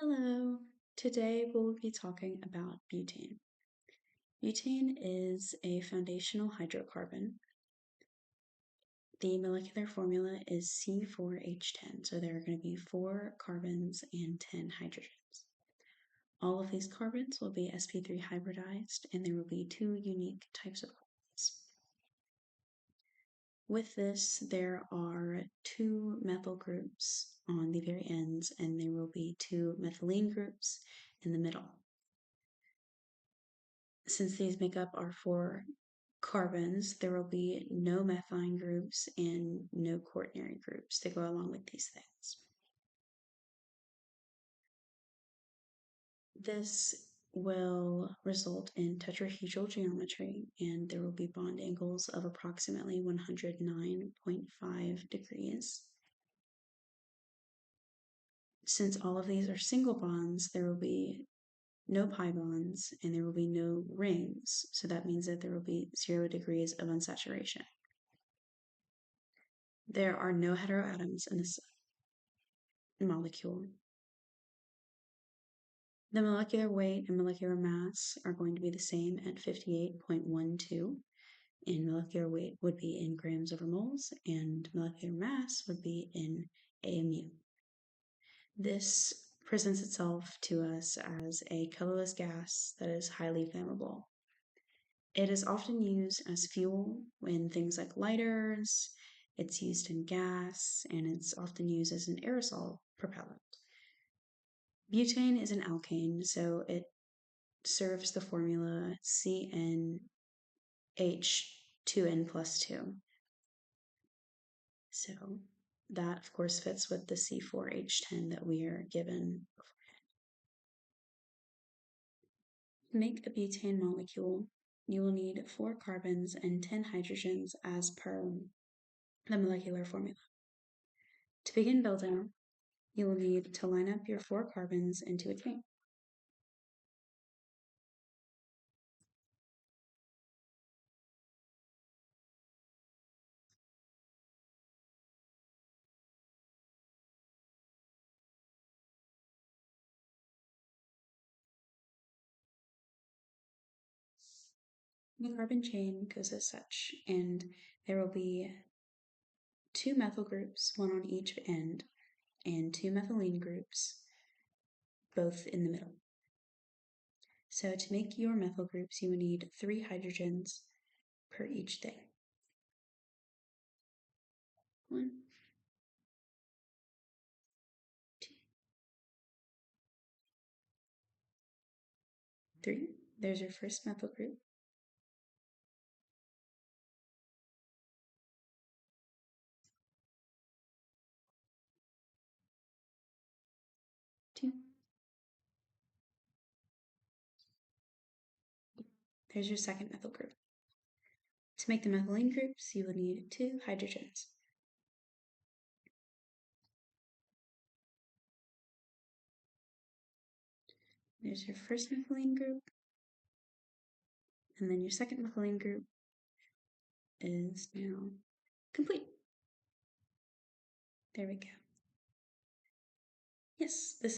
Hello. Today we'll be talking about butane. Butane is a foundational hydrocarbon. The molecular formula is C4H10, so there are going to be 4 carbons and 10 hydrogens. All of these carbons will be sp3 hybridized, and there will be 2 unique types of carbons. With this, there are 2 methyl groups on the very ends, and there will be 2 methylene groups in the middle. Since these make up our 4 carbons, there will be no methine groups and no quaternary groups that go along with these things. This will result in tetrahedral geometry, and there will be bond angles of approximately 109.5 degrees. Since all of these are single bonds, there will be no pi bonds and there will be no rings, so that means that there will be 0 degrees of unsaturation. There are no heteroatoms in this molecule. The molecular weight and molecular mass are going to be the same at 58.12, and molecular weight would be in grams over moles, and molecular mass would be in AMU. This presents itself to us as a colorless gas that is highly flammable. It is often used as fuel in things like lighters, it's used in gas, and it's often used as an aerosol propellant. Butane is an alkane, so it serves the formula CnH2n plus 2. So that, of course, fits with the C4H10 that we are given beforehand. To make a butane molecule, you will need 4 carbons and 10 hydrogens as per the molecular formula. To begin building, you will need to line up your 4 carbons into a chain. The carbon chain goes as such, and there will be 2 methyl groups, one on each end, and 2 methylene groups, both in the middle. So to make your methyl groups, you will need 3 hydrogens per each thing. 1, 2, 3. There's your first methyl group. 2. There's your second methyl group. To make the methylene groups, you will need 2 hydrogens. There's your first methylene group, and then your second methylene group is now complete. There we go. Yes, this